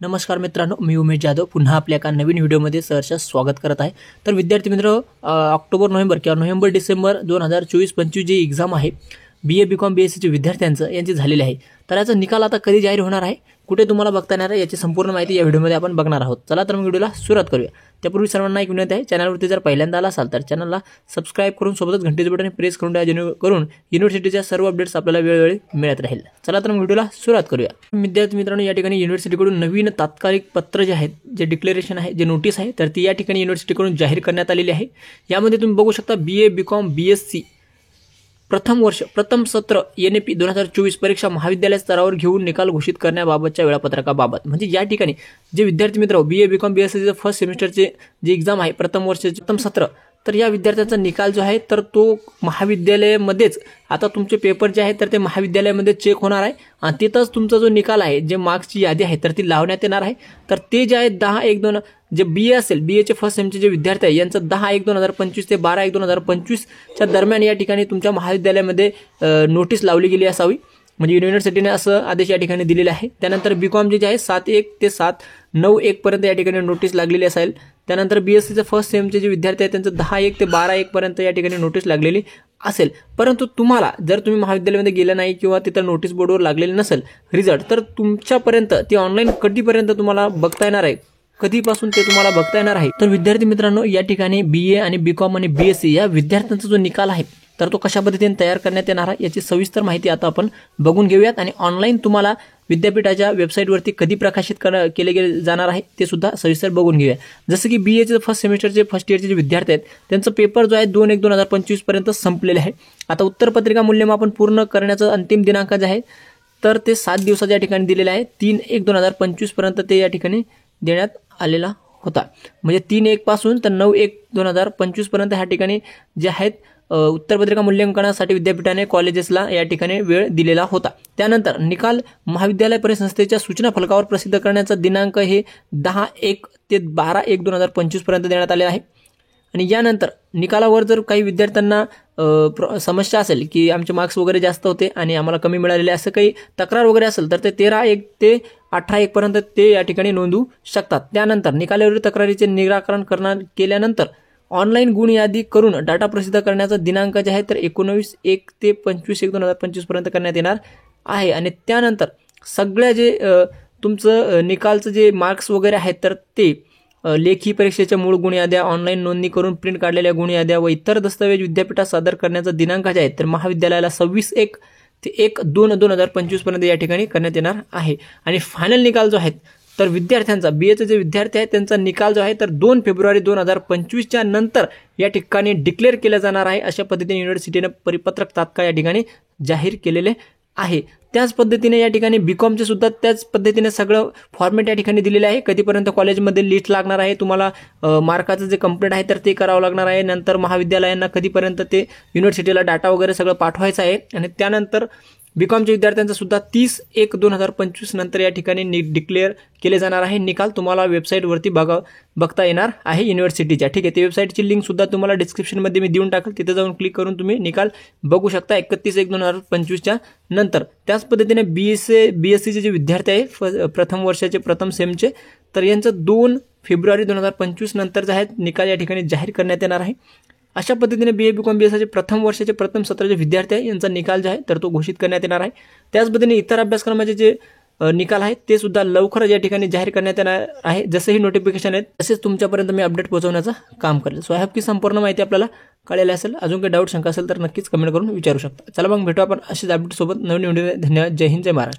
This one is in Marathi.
नमस्कार मित्रांनो, मी उमेश जाधव पुन्हा आपल्या एका नवीन व्हिडिओमध्ये सहर्ष स्वागत करत आहे। तर विद्यार्थी मित्र, ऑक्टोबर नोव्हेंबर किंवा नोव्हेंबर डिसेंबर 2024-25 जी एग्जाम आहे BA BCom BSc चे विद्यार्थ्यांचं यांची झालेली आहे। तर याचा निकाल आता कधी जाहीर होणार आहे, कुठे तुम्हाला बघता येणार आहे, याची संपूर्ण माहिती या व्हिडिओमध्ये आपण बघणार आहोत। चला तर मग व्हिडिओला सुरुवात करूया। त्यापूर्वी सर्वांना एक विनंती आहे, चॅनलवरती जर पहिल्यांदा आला असाल तर चॅनलला सबस्क्राइब करून सोबतच घंटीचं बटन प्रेस करून द्या, जेणेकरून युनिव्हर्सिटीच्या सर्व अपडेट्स आपल्याला वेळोवेळी मिळत राहील। चला तर मग व्हिडिओला सुरुवात करूया। विद्यार्थी मित्रांनो, या ठिकाणी युनिव्हर्सिटीकडून नवीन तात्कालिक पत्र जे आहेत, जे डिक्लेरेशन आहे, जे नोटीस आहे, तर ती या ठिकाणी युनिव्हर्सिटीकडून जाहीर करण्यात आलेली आहे। यामध्ये तुम्ही बघू शकता BA BCom BSc प्रथम वर्ष प्रथम सत्र NAP 2024 परीक्षा महाविद्यालय स्तरावर घेऊन निकाल घोषित करण्याबाबतच्या वेळापत्रकाबाबत, म्हणजे या ठिकाणी जे विद्यार्थी मित्र BA BCom BSc चे फर्स्ट सेमिस्टरचे जे एग्जाम आहे, प्रथम वर्षाचे प्रथम सत्र, तर या विद्यार्थ्यांचा निकाल जो आहे तर तो महाविद्यालयामध्येच आता तुमचे पेपर जे आहेत तर ते महाविद्यालयामध्ये चेक होणार आहे आणि तिथंच तुमचा जो निकाल आहे, जे मार्क्सची यादी आहे तर ती लावण्यात येणार आहे। तर ते जे आहे 10/1/2 जे BA असेल, BA चे फर्स्ट सेमचे जे विद्यार्थी आहे यांचं 10/1/2025 ते 12/1/2025 च्या दरम्यान या ठिकाणी तुमच्या महाविद्यालयामध्ये नोटीस लावली गेली असावी, म्हणजे युनिव्हर्सिटीने असं आदेश या ठिकाणी दिलेला आहे। त्यानंतर BCom जे आहे 7/1 ते 7/9/1 पर्यंत या ठिकाणी नोटीस लागलेली असेल। त्यानंतर BSc चे फर्स्ट सेमचे जे विद्यार्थी आहेत त्यांचं 10/1 ते 12/1 पर्यंत या ठिकाणी नोटीस लागलेली असेल। परंतु तुम्हाला जर तुम्ही महाविद्यालयामध्ये गेले नाही किंवा तिथं नोटीस बोर्डवर लागलेले नसेल रिझल्ट, तर तुमच्यापर्यंत ती ऑनलाईन कधीपर्यंत तुम्हाला बघता येणार आहे, कधीपासून ते तुम्हाला बघता येणार आहे। तर विद्यार्थी मित्रांनो, या ठिकाणी BA आणि BCom आणि BSc या विद्यार्थ्यांचा जो निकाल आहे तर तो कशा पद्धतीने तयार करण्यात येणार आहे याची सविस्तर माहिती आता आपण बघून घेऊयात। आणि ऑनलाईन तुम्हाला विद्यापीठाच्या वेबसाईटवरती कधी प्रकाशित केले जाणार आहे ते सुद्धा सविस्तर बघून घेऊया। जसं की BA चे फर्स्ट सेमिस्टरचे फर्स्ट इयरचे जे विद्यार्थी आहेत त्यांचं पेपर जो आहे 2/1/2025 पर्यंत संपलेले आहे। आता उत्तरपत्रिका मूल्यमापन पूर्ण करण्याचा अंतिम दिनांक जे आहे तर ते 7 दिवसाच्या या ठिकाणी दिलेले आहे। 3/1/2025 पर्यंत ते या ठिकाणी देण्यात आलेला होता, म्हणजे 3/1 पासून तर 9/1/2025 पर्यंत ह्या ठिकाणी जे आहेत उत्तरपत्रिका मूल्यांकनासाठी विद्यापीठाने कॉलेजेसला या ठिकाणी वेळ दिलेला होता। त्यानंतर निकाल महाविद्यालय परिसंस्थेच्या सूचना फलकावर प्रसिद्ध करण्याचा दिनांक हे 10/1 ते 12/1/2025 पर्यंत देण्यात आले आहे। आणि यानंतर निकालावर जर काही विद्यार्थ्यांना समस्या असेल की आमचे मार्क्स वगैरे जास्त होते आणि आम्हाला कमी मिळालेले असं काही तक्रार वगैरे असेल तर ते 13/1 ते 18/1 पर्यंत ते या ठिकाणी नोंदवू शकतात। त्यानंतर निकालावरील तक्रारीचे निराकरण केल्यानंतर ऑनलाईन गुण यादी करून डाटा प्रसिद्ध करण्याचा दिनांक जे आहे तर 19/1 ते 25/1/2025 पर्यंत करण्यात येणार आहे। आणि त्यानंतर सगळ्या जे तुमचं निकालचं जे मार्क्स वगैरे आहेत तर ते लेखी परीक्षेच्या मूळ गुण याद्या, ऑनलाईन नोंदणी करून प्रिंट काढलेल्या गुण याद्या व इतर दस्तऐवज विद्यापीठात सादर करण्याचा दिनांक जे आहे तर महाविद्यालयाला 26/1 ते 1/2/2025 पर्यंत या ठिकाणी करण्यात येणार आहे। आणि फायनल निकाल जो आहे तर विद्यार्थ्यांचा BAचे जे विद्यार्थी आहेत त्यांचा निकाल जो आहे तर 2 फेब्रुवारी 2025 च्या नंतर या ठिकाणी डिक्लेअर केला जाणार आहे, अशा पद्धतीने युनिव्हर्सिटीने परिपत्रक तात्काळ या ठिकाणी जाहीर केलेले आहे। त्याच पद्धतीने या ठिकाणी BComचे सुद्धा त्याच पद्धतीने सगळं फॉर्मॅट या ठिकाणी दिलेले आहे। कधीपर्यंत कॉलेजमध्ये लिस्ट लागणार आहे, तुम्हाला मार्काचं जे कंप्लीट आहे तर ते करावं लागणार आहे। नंतर महाविद्यालयांना कधीपर्यंत ते युनिव्हर्सिटीला डाटा वगैरे सगळं पाठवायचं आहे। आणि त्यानंतर BComच्या विद्यार्थ्यांचा सुद्धा 30/1/2025 नंतर या ठिकाणी डिक्लेअर केले जाणार आहे निकाल। तुम्हाला वेबसाईटवरती बघता येणार आहे युनिव्हर्सिटीच्या, ठीक आहे। ती वेबसाईटची लिंक सुद्धा तुम्हाला डिस्क्रिप्शनमध्ये मी देऊन टाकेल, तिथे जाऊन क्लिक करून तुम्ही निकाल बघू शकता 31/1/2025 च्या नंतर। त्याच पद्धतीने BScचे जे विद्यार्थी आहे प्रथम वर्षाचे प्रथम सेमचे, तर यांचं 2 फेब्रुवारी 2025 नंतर जे आहे निकाल या ठिकाणी जाहीर करण्यात येणार आहे। अशा पद्धतीने BA BCom BSc प्रथम वर्षाचे प्रथम सत्राचे विद्यार्थी आहे यांचा निकाल जो आहे तर तो घोषित करण्यात येणार आहे। त्याच पद्धतीने इतर अभ्यासक्रमाचे जे निकाल आहेत ते सुद्धा लवकरच या ठिकाणी जाहीर करण्यात येणार आहे। जसेही नोटिफिकेशन आहेत तसेच तुमच्यापर्यंत मी अपडेट पोहोचवण्याचं काम करेल। सो आय होप की संपूर्ण माहिती आपल्याला कळलेली असेल। अजून काही डाऊट शंका असेल तर नक्कीच कमेंट करून विचारू शकता। चला मग भेटू आपण असेच अपडेट सोबत नवीन व्हिडिओ। धन्यवाद। जय हिंद, जय महाराष्ट्र।